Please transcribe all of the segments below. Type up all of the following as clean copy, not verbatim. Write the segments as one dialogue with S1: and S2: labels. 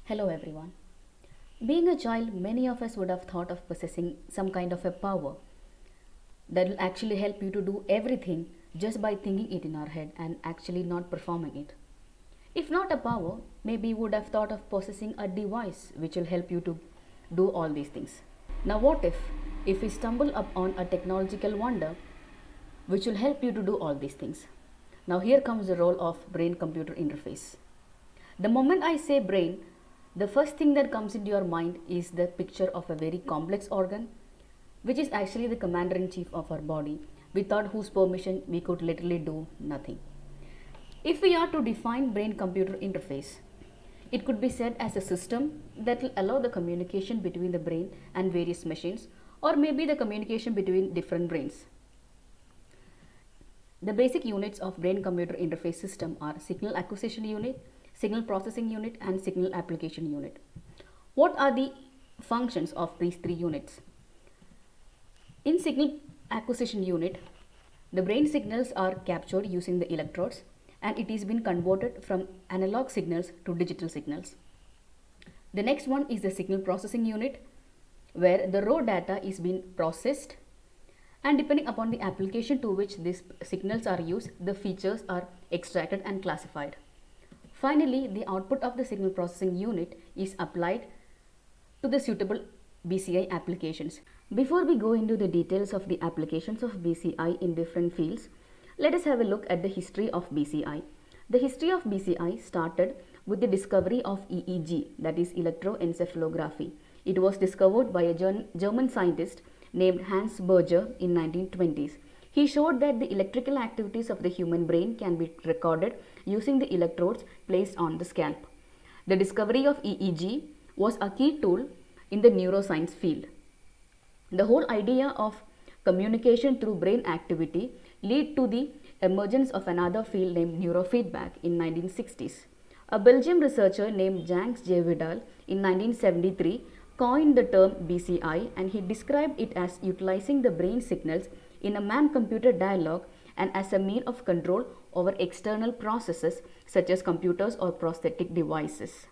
S1: Hello everyone. Being a child, many of us would have thought of possessing some kind of a power that will actually help you to do everything just by thinking it in our head and actually not performing it. If not a power, maybe you would have thought of possessing a device which will help you to do all these things. Now, what if we stumble upon a technological wonder which will help you to do all these things? Now, here comes the role of brain computer interface. The moment I say brain, the first thing that comes into your mind is the picture of a very complex organ, which is actually the commander in chief of our body, without whose permission we could literally do nothing. If we are to define brain computer interface, it could be said as a system that will allow the communication between the brain and various machines, or maybe the communication between different brains. The basic units of brain computer interface system are signal acquisition unit, signal processing unit, and signal application unit. What are the functions of these three units? In signal acquisition unit, the brain signals are captured using the electrodes and it is been converted from analog signals to digital signals. The next one is the signal processing unit, where the raw data is being processed, and depending upon the application to which these signals are used, the features are extracted and classified. Finally, the output of the signal processing unit is applied to the suitable BCI applications. Before we go into the details of the applications of BCI in different fields, let us have a look at the history of BCI. The history of BCI started with the discovery of EEG, that is electroencephalography. It was discovered by a German scientist named Hans Berger in 1920s. He showed that the electrical activities of the human brain can be recorded using the electrodes placed on the scalp. The discovery of EEG was a key tool in the neuroscience field. The whole idea of communication through brain activity led to the emergence of another field named neurofeedback in 1960s. A Belgian researcher named Janks J. Vidal in 1973 coined the term BCI, and he described it as utilizing the brain signals in a man-computer dialogue and as a means of control over external processes such as computers or prosthetic devices.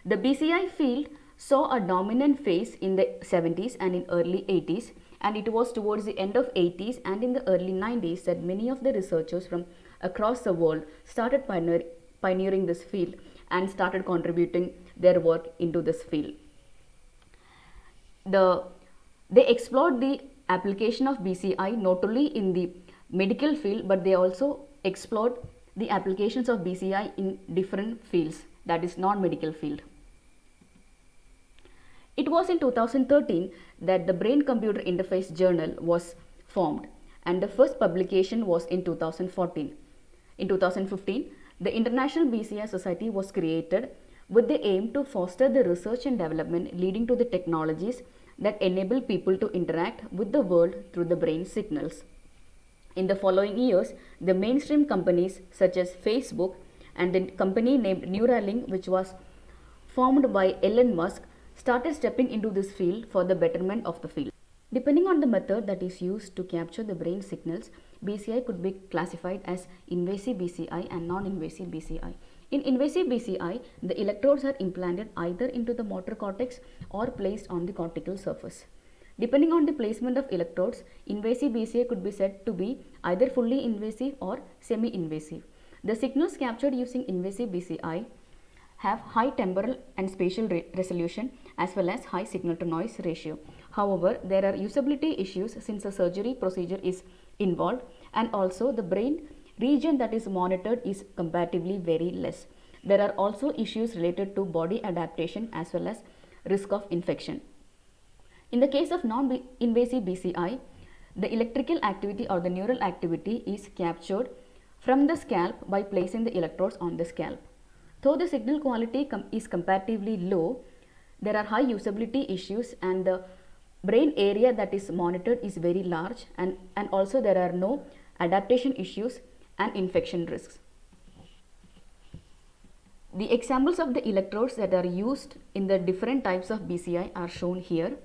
S1: The BCI field saw a dominant phase in the 70s and in early 80s, and it was towards the end of 80s and in the early 90s that many of the researchers from across the world started pioneering this field and started contributing their work into this field. They explored the application of BCI not only in the medical field, but they also explored the applications of BCI in different fields, that is non-medical field. It was in 2013 that the Brain Computer Interface Journal was formed, and the first publication was in 2014. In 2015, the International BCI Society was created with the aim to foster the research and development leading to the technologies that enable people to interact with the world through the brain signals. In the following years, the mainstream companies such as Facebook and the company named Neuralink, which was formed by Elon Musk, started stepping into this field for the betterment of the field. Depending on the method that is used to capture the brain signals, BCI could be classified as invasive BCI and non-invasive BCI. In invasive BCI, the electrodes are implanted either into the motor cortex or placed on the cortical surface. Depending on the placement of electrodes, invasive BCI could be said to be either fully invasive or semi-invasive. The signals captured using invasive BCI have high temporal and spatial resolution as well as high signal to noise ratio. However, there are usability issues since a surgery procedure is involved, and also the brain region that is monitored is comparatively very less. There are also issues related to body adaptation as well as risk of infection. In the case of non-invasive BCI, the electrical activity or the neural activity is captured from the scalp by placing the electrodes on the scalp. Though the signal quality is comparatively low, there are high usability issues, and the brain area that is monitored is very large, and also there are no adaptation issues and infection risks. The examples of the electrodes that are used in the different types of BCI are shown here.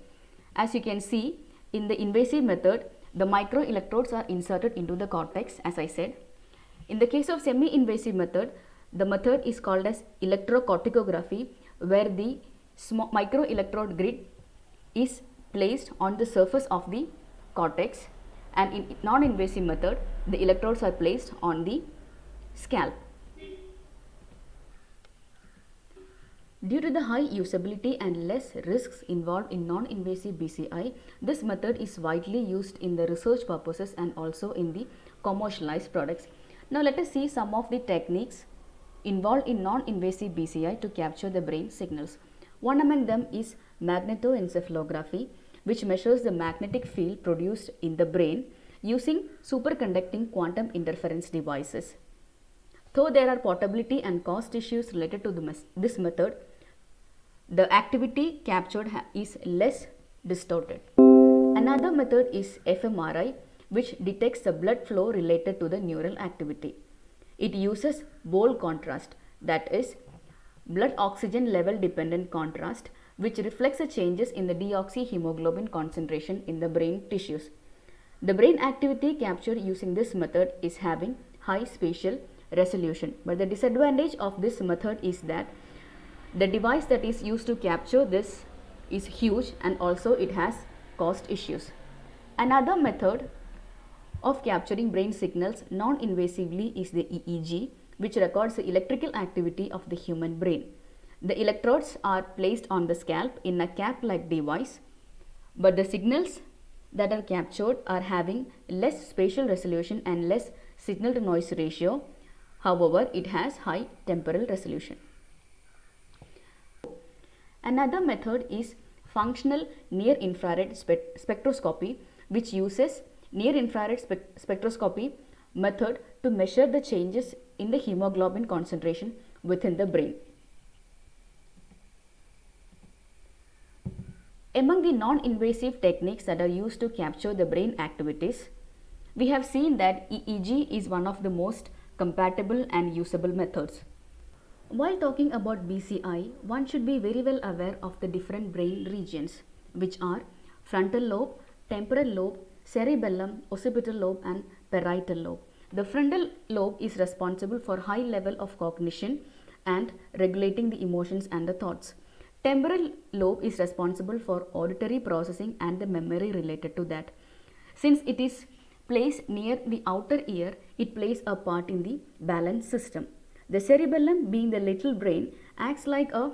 S1: As you can see, in the invasive method, the microelectrodes are inserted into the cortex, as I said. In the case of semi-invasive method, the method is called as electrocorticography, where the microelectrode grid is placed on the surface of the cortex, and in non-invasive method the electrodes are placed on the scalp. Due to the high usability and less risks involved in non-invasive BCI, this method is widely used in the research purposes and also in the commercialized products. Now let us see some of the techniques involved in non-invasive BCI to capture the brain signals. One among them is magnetoencephalography, which measures the magnetic field produced in the brain using superconducting quantum interference devices. Though there are portability and cost issues related to this method, the activity captured is less distorted. Another method is fMRI, which detects the blood flow related to the neural activity. It uses Bowl contrast, that is, blood oxygen level dependent contrast, which reflects the changes in the deoxyhemoglobin concentration in the brain tissues. The brain activity captured using this method is having high spatial resolution, but the disadvantage of this method is that the device that is used to capture this is huge and also it has cost issues. Another method of capturing brain signals non-invasively is the EEG, which records the electrical activity of the human brain. The electrodes are placed on the scalp in a cap-like device, but the signals that are captured are having less spatial resolution and less signal to noise ratio. However, it has high temporal resolution. Another method is functional near-infrared spectroscopy, which uses near-infrared spectroscopy method to measure the changes in the hemoglobin concentration within the brain. Among the non-invasive techniques that are used to capture the brain activities, we have seen that EEG is one of the most compatible and usable methods. While talking about BCI, one should be very well aware of the different brain regions, which are frontal lobe, temporal lobe, cerebellum, occipital lobe and parietal lobe. The frontal lobe is responsible for high level of cognition and regulating the emotions and the thoughts. Temporal lobe is responsible for auditory processing and the memory related to that. Since it is placed near the outer ear, it plays a part in the balance system. The cerebellum, being the little brain, acts like a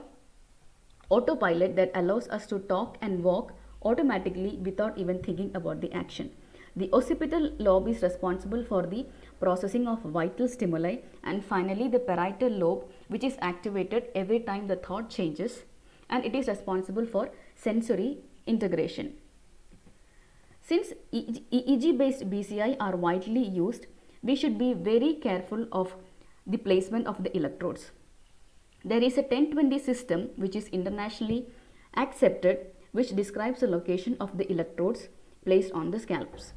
S1: autopilot that allows us to talk and walk automatically without even thinking about the action. The occipital lobe is responsible for the processing of vital stimuli, and finally the parietal lobe, which is activated every time the thought changes, and it is responsible for sensory integration. Since EEG based BCI are widely used, we should be very careful of the placement of the electrodes. There is a 1020 system which is internationally accepted, which describes the location of the electrodes placed on the scalps.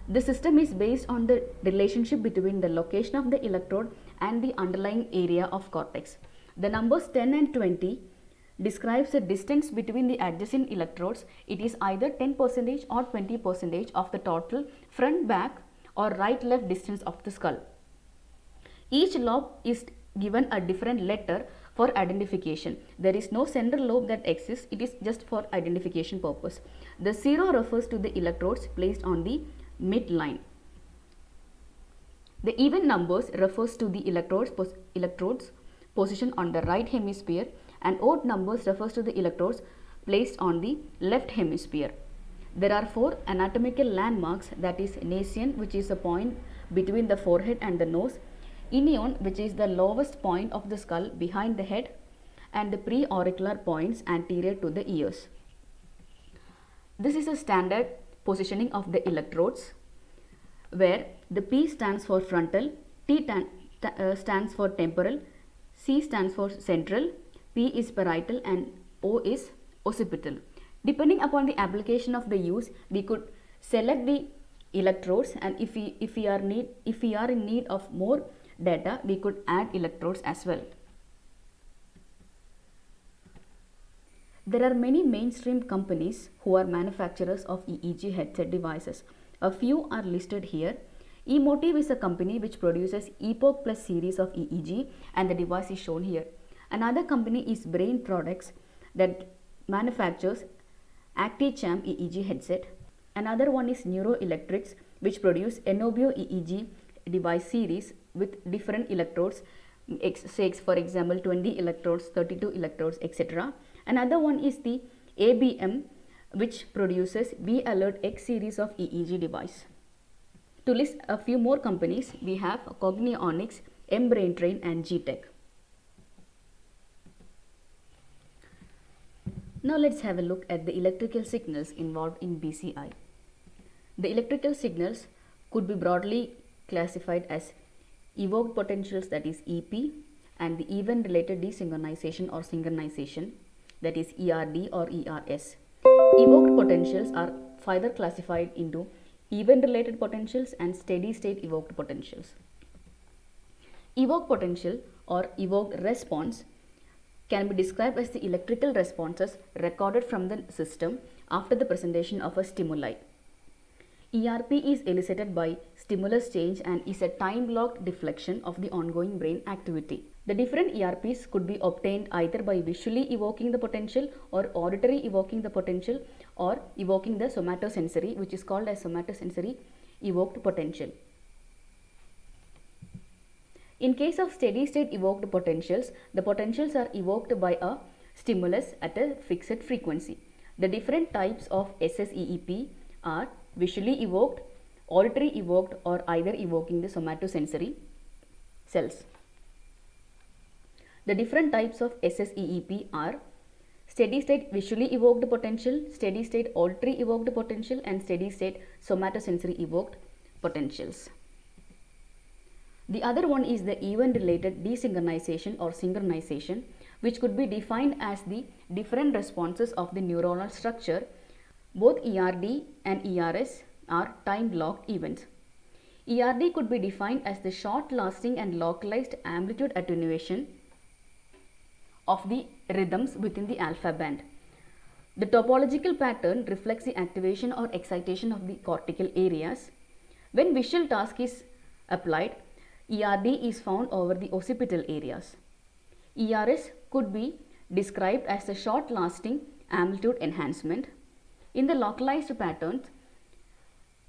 S1: The system is based on the relationship between the location of the electrode and the underlying area of cortex. The numbers 10 and 20 describes the distance between the adjacent electrodes. It is either 10% or 20% of the total front back or right left distance of the skull. Each lobe is given a different letter for identification. There is no central lobe that exists, it is just for identification purpose. The 0 refers to the electrodes placed on the midline. The even numbers refers to the electrodes position on the right hemisphere, and odd numbers refers to the electrodes placed on the left hemisphere. There are 4 anatomical landmarks, that is nascent, which is a point between the forehead and the nose, inion, which is the lowest point of the skull behind the head, and the preauricular points anterior to the ears. This is a standard positioning of the electrodes, where the P stands for frontal, T stands for temporal, C stands for central, P is parietal and O is occipital. Depending upon the application of the use, we could select the electrodes, and if we are in need of more data, we could add electrodes as well. There are many mainstream companies who are manufacturers of EEG headset devices. A few are listed here. Emotiv is a company which produces Epoch Plus series of EEG, and the device is shown here. Another company is Brain Products that manufactures ActiChamp EEG headset. Another one is Neuroelectrics, which produce Enobio EEG device series with different electrodes, say for example 20 electrodes, 32 electrodes, etc. Another one is the ABM, which produces B Alert X series of EEG device. To list a few more companies, we have Cognionics, M-Braintrain and G-Tech. Now let's have a look at the electrical signals involved in BCI. The electrical signals could be broadly classified as evoked potentials, that is EP, and the event related desynchronization or synchronization, that is ERD or ERS. Evoked potentials are further classified into event related potentials and steady state evoked potentials. Evoked potential or evoked response can be described as the electrical responses recorded from the system after the presentation of a stimuli. ERP is elicited by stimulus change and is a time-locked deflection of the ongoing brain activity. The different ERPs could be obtained either by visually evoking the potential or auditory evoking the potential or evoking the somatosensory, which is called as somatosensory evoked potential. In case of steady-state evoked potentials, the potentials are evoked by a stimulus at a fixed frequency. The different types of SSEEP are visually evoked, auditory evoked, or either evoking the somatosensory cells. The different types of SSEEP are steady-state visually evoked potential, steady-state auditory evoked potential, and steady-state somatosensory evoked potentials. The other one is the event-related desynchronization or synchronization, which could be defined as the different responses of the neuronal structure. Both ERD and ERS are time-locked events. ERD could be defined as the short-lasting and localized amplitude attenuation of the rhythms within the alpha band. The topological pattern reflects the activation or excitation of the cortical areas. When visual task is applied, ERD is found over the occipital areas. ERS could be described as the short-lasting amplitude enhancement. In the localized patterns,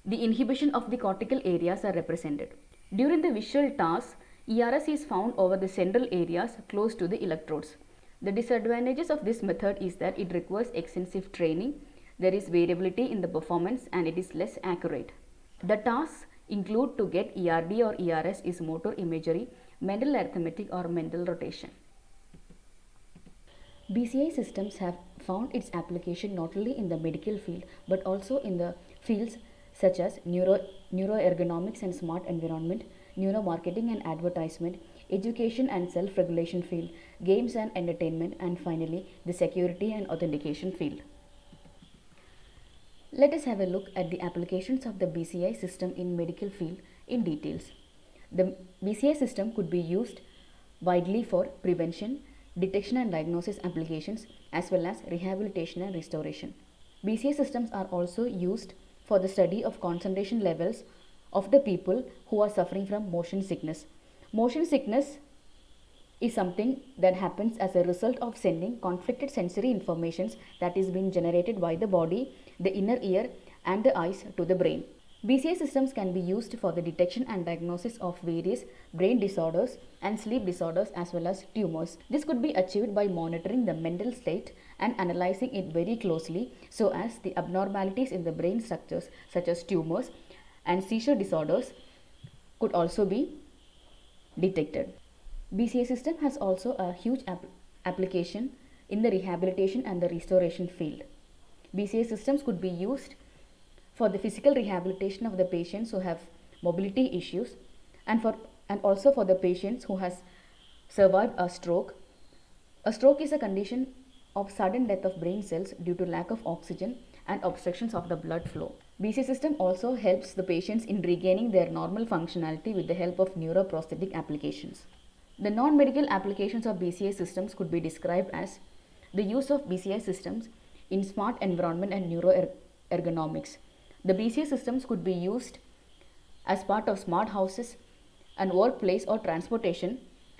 S1: the inhibition of the cortical areas are represented. During the visual task, ERS is found over the central areas close to the electrodes. The disadvantages of this method is that it requires extensive training, there is variability in the performance, and it is less accurate. The tasks include to get ERD or ERS is motor imagery, mental arithmetic, or mental rotation. BCI systems have found its application not only in the medical field but also in the fields such as neuroergonomics and smart environment, neuromarketing and advertisement, education and self-regulation field, games and entertainment, and finally the security and authentication field. Let us have a look at the applications of the BCI system in medical field in details. The BCI system could be used widely for prevention, detection and diagnosis applications, as well as rehabilitation and restoration. BCI systems are also used for the study of concentration levels of the people who are suffering from motion sickness. Motion sickness is something that happens as a result of sending conflicted sensory informations that is being generated by the body, the inner ear, and the eyes to the brain. BCI systems can be used for the detection and diagnosis of various brain disorders and sleep disorders as well as tumors. This could be achieved by monitoring the mental state and analyzing it very closely so as the abnormalities in the brain structures such as tumors and seizure disorders could also be detected. BCI system has also a huge application in the rehabilitation and the restoration field. BCI systems could be used for the physical rehabilitation of the patients who have mobility issues and also for the patients who has survived a stroke. A stroke is a condition of sudden death of brain cells due to lack of oxygen and obstructions of the blood flow. BCI system also helps the patients in regaining their normal functionality with the help of neuroprosthetic applications. The non-medical applications of BCI systems could be described as the use of BCI systems in smart environment and neuroergonomics. The BCI systems could be used as part of smart houses and workplace or transportation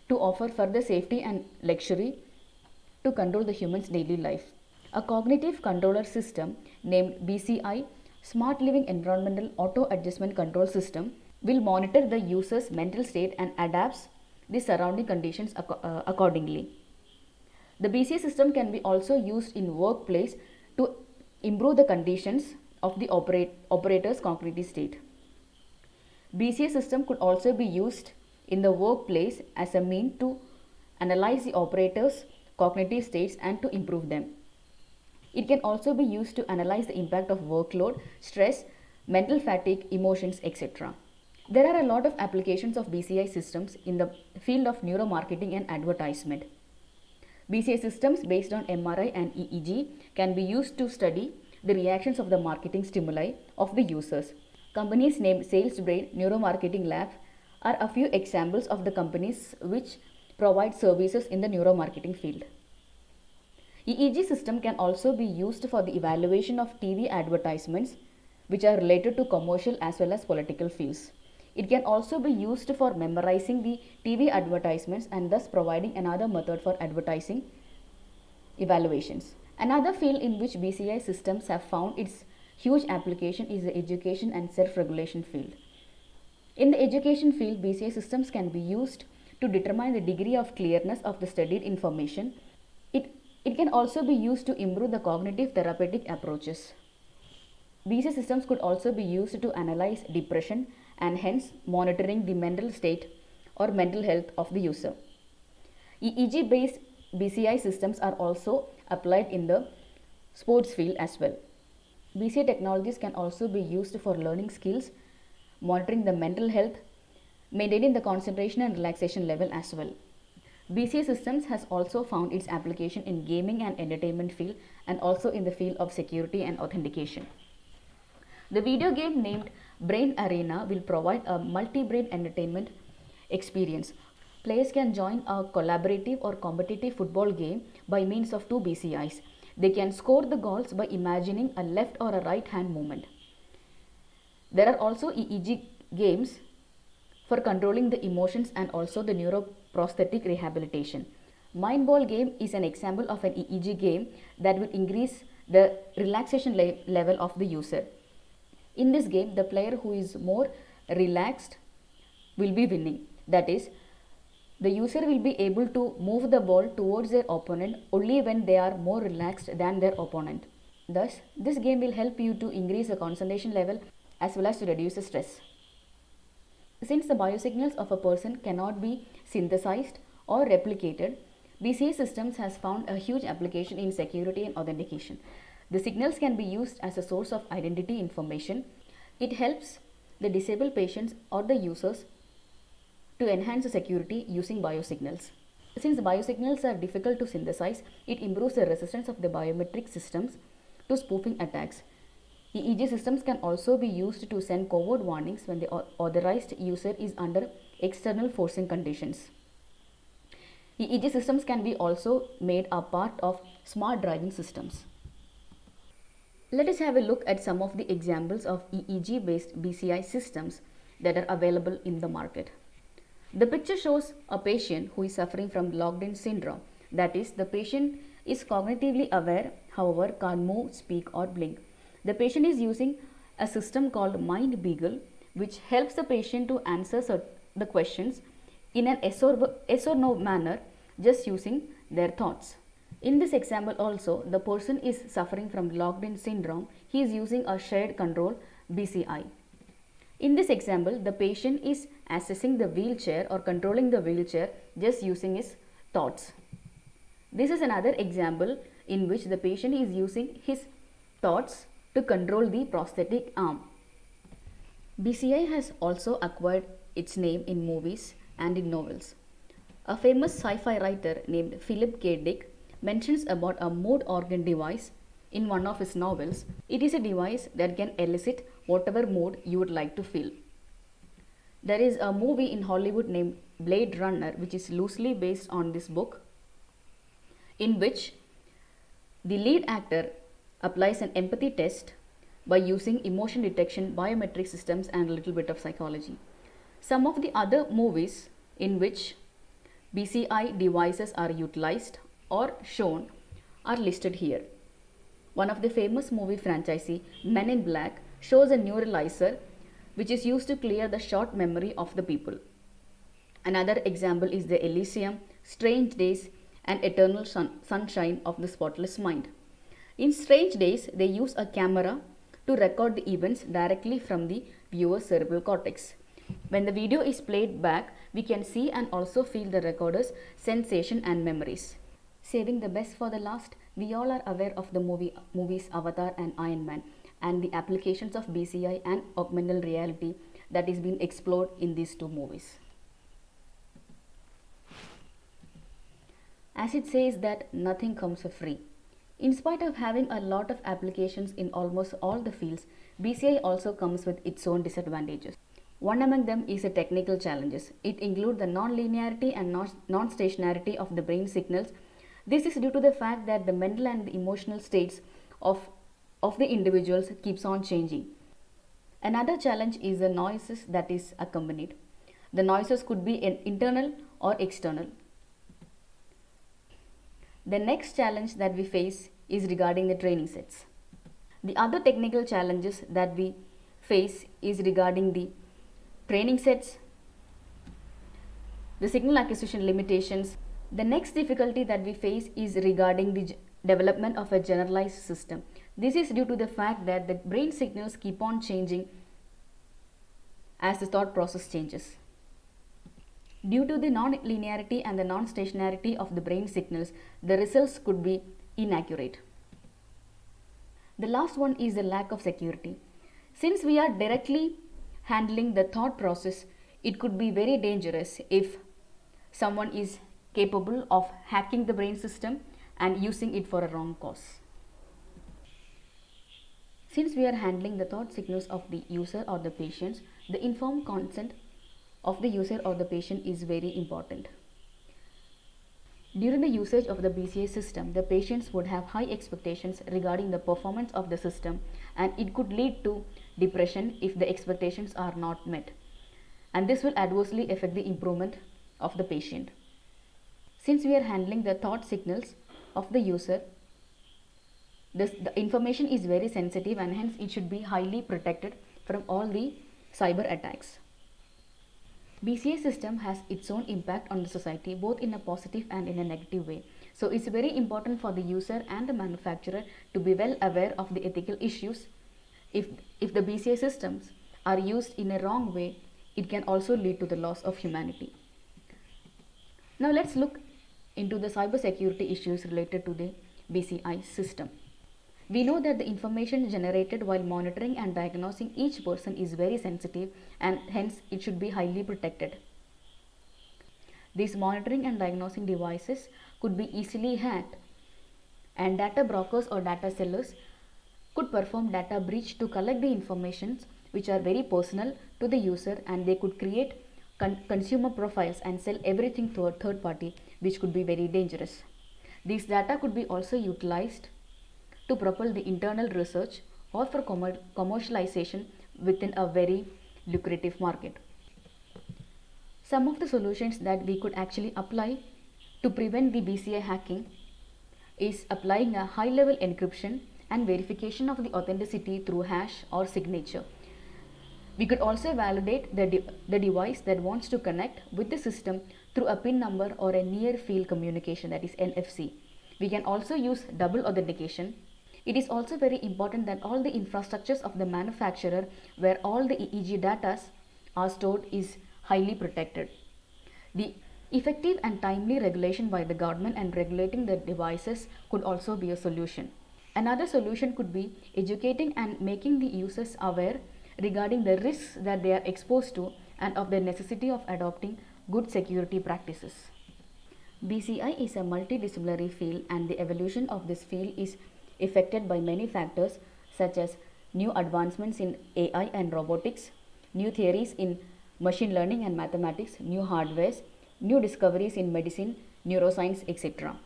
S1: to offer further safety and luxury to control the human's daily life. A cognitive controller system named BCI, Smart Living Environmental Auto Adjustment Control System, will monitor the user's mental state and adapts the surrounding conditions accordingly. The BCI system can be also used in workplace to improve the conditions of the operator's cognitive state. BCI system could also be used in the workplace as a means to analyze the operator's cognitive states and to improve them. It can also be used to analyze the impact of workload, stress, mental fatigue, emotions, etc. There are a lot of applications of BCI systems in the field of neuromarketing and advertisement. BCI systems based on MRI and EEG can be used to study the reactions of the marketing stimuli of the users. Companies named SalesBrain Neuromarketing Lab are a few examples of the companies which provide services in the neuromarketing field. EEG system can also be used for the evaluation of TV advertisements which are related to commercial as well as political fields. It can also be used for memorizing the TV advertisements and thus providing another method for advertising evaluations. Another field in which BCI systems have found its huge application is the education and self-regulation field. In the education field, BCI systems can be used to determine the degree of clearness of the studied information. It can also be used to improve the cognitive therapeutic approaches. BCI systems could also be used to analyze depression and hence monitoring the mental state or mental health of the user. EEG based BCI systems are also applied in the sports field as well. BCI technologies can also be used for learning skills, monitoring the mental health, maintaining the concentration and relaxation level as well. BCI systems has also found its application in gaming and entertainment field and also in the field of security and authentication. The video game named Brain Arena will provide a multi-brain entertainment experience. Players can join a collaborative or competitive football game by means of two BCIs. They can score the goals by imagining a left or a right hand movement. There are also EEG games for controlling the emotions and also the neuroprosthetic rehabilitation. Mindball game is an example of an EEG game that will increase the relaxation level of the user. In this game, the player who is more relaxed will be winning. That is, the user will be able to move the ball towards their opponent only when they are more relaxed than their opponent. Thus, this game will help you to increase the concentration level as well as to reduce the stress. Since the biosignals of a person cannot be synthesized or replicated, BCI systems has found a huge application in security and authentication. The signals can be used as a source of identity information. It helps the disabled patients or the users to enhance the security using biosignals. Since the biosignals are difficult to synthesize, it improves the resistance of the biometric systems to spoofing attacks. EEG systems can also be used to send covert warnings when the authorized user is under external forcing conditions. EEG systems can be also made a part of smart driving systems. Let us have a look at some of the examples of EEG based BCI systems that are available in the market. The picture shows a patient who is suffering from locked-in syndrome. That is, the patient is cognitively aware, however can't move, speak or blink. The patient is using a system called Mind Beagle, which helps the patient to answer the questions in an yes or no manner just using their thoughts. In this example also, the person is suffering from locked-in syndrome. He is using a shared control BCI. In this example, the patient is assessing the wheelchair or controlling the wheelchair just using his thoughts. This is another example in which the patient is using his thoughts to control the prosthetic arm. BCI has also acquired its name in movies and in novels. A famous sci-fi writer named Philip K. Dick mentions about a mood organ device in one of his novels. It is a device that can elicit whatever mood you would like to feel. There is a movie in Hollywood named Blade Runner, which is loosely based on this book, in which the lead actor applies an empathy test by using emotion detection, biometric systems and a little bit of psychology. Some of the other movies in which BCI devices are utilized or shown are listed here. One of the famous movie franchisee, Men in Black, shows a neuralizer which is used to clear the short memory of the people. Another example is the Elysium, Strange Days, and Eternal Sunshine of the Spotless Mind. In Strange Days, they use a camera to record the events directly from the viewer's cerebral cortex. When the video is played back, we can see and also feel the recorder's sensation and memories. Saving the best for the last, we all are aware of the movies Avatar and Iron Man and the applications of BCI and augmented reality that is being explored in these two movies. As it says that nothing comes for free. In spite of having a lot of applications in almost all the fields, BCI also comes with its own disadvantages. One among them is the technical challenges. It includes the non-linearity and non-stationarity of the brain signals. This is due to the fact that the mental and the emotional states of the individuals keeps on changing. Another challenge is the noises that is accompanied. The noises could be internal or external. The next challenge that we face is regarding the training sets. The other technical challenges that we face is regarding the training sets, the signal acquisition limitations. The next difficulty that we face is regarding the development of a generalized system. This is due to the fact that the brain signals keep on changing as the thought process changes. Due to the non-linearity and the non-stationarity of the brain signals, the results could be inaccurate. The last one is the lack of security. Since we are directly handling the thought process, it could be very dangerous if someone is capable of hacking the brain system and using it for a wrong cause. Since we are handling the thought signals of the user or the patients, the informed consent of the user or the patient is very important. During the usage of the BCI system, the patients would have high expectations regarding the performance of the system, and it could lead to depression if the expectations are not met. And this will adversely affect the improvement of the patient. Since we are handling the thought signals of the user, the information is very sensitive and hence it should be highly protected from all the cyber attacks. BCI system has its own impact on the society both in a positive and in a negative way. So it's very important for the user and the manufacturer to be well aware of the ethical issues. If the BCI systems are used in a wrong way, it can also lead to the loss of humanity. Now let's look into the cybersecurity issues related to the BCI system. We know that the information generated while monitoring and diagnosing each person is very sensitive and hence it should be highly protected. These monitoring and diagnosing devices could be easily hacked, and data brokers or data sellers could perform data breach to collect the information which are very personal to the user, and they could create consumer profiles and sell everything to a third party, which could be very dangerous. These data could be also utilized to propel the internal research or for commercialization within a very lucrative market. Some of the solutions that we could actually apply to prevent the BCI hacking is applying a high-level encryption and verification of the authenticity through hash or signature. We could also validate the device that wants to connect with the system through a PIN number or a near field communication, that is NFC. We can also use double authentication. It is also very important that all the infrastructures of the manufacturer where all the EEG data are stored is highly protected. The effective and timely regulation by the government and regulating the devices could also be a solution. Another solution could be educating and making the users aware regarding the risks that they are exposed to and of the necessity of adopting good security practices. BCI is a multidisciplinary field, and the evolution of this field is affected by many factors such as new advancements in AI and robotics, new theories in machine learning and mathematics, new hardwares, new discoveries in medicine, neuroscience, etc.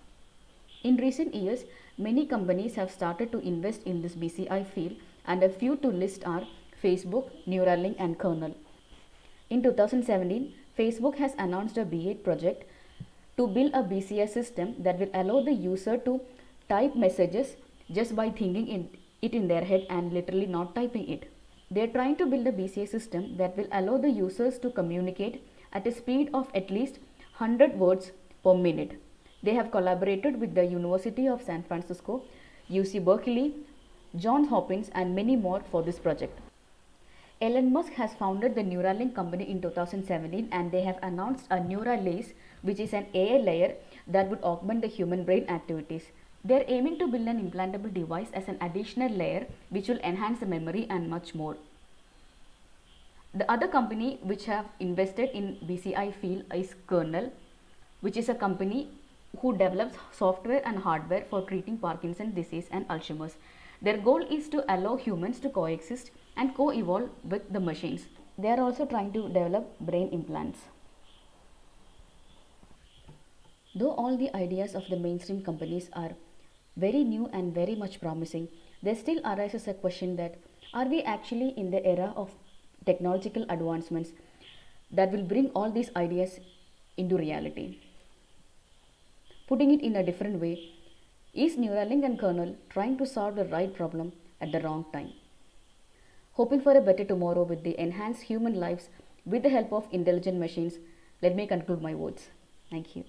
S1: In recent years, many companies have started to invest in this BCI field, and a few to list are Facebook, Neuralink, and Kernel. In 2017, Facebook has announced a B8 project to build a BCI system that will allow the user to type messages just by thinking it in their head and literally not typing it. They are trying to build a BCI system that will allow the users to communicate at a speed of at least 100 words per minute. They have collaborated with the University of San Francisco, UC Berkeley, Johns Hopkins, and many more for this project. Elon Musk has founded the Neuralink company in 2017, and they have announced a Neuralace, which is an AI layer that would augment the human brain activities. They are aiming to build an implantable device as an additional layer which will enhance the memory and much more. The other company which have invested in BCI field is Kernel, which is a company who develops software and hardware for treating Parkinson's disease and Alzheimer's. Their goal is to allow humans to coexist and co-evolve with the machines. They are also trying to develop brain implants. Though all the ideas of the mainstream companies are very new and very much promising, there still arises a question that are we actually in the era of technological advancements that will bring all these ideas into reality? Putting it in a different way, is Neuralink and Kernel trying to solve the right problem at the wrong time? Hoping for a better tomorrow with the enhanced human lives with the help of intelligent machines, let me conclude my words. Thank you.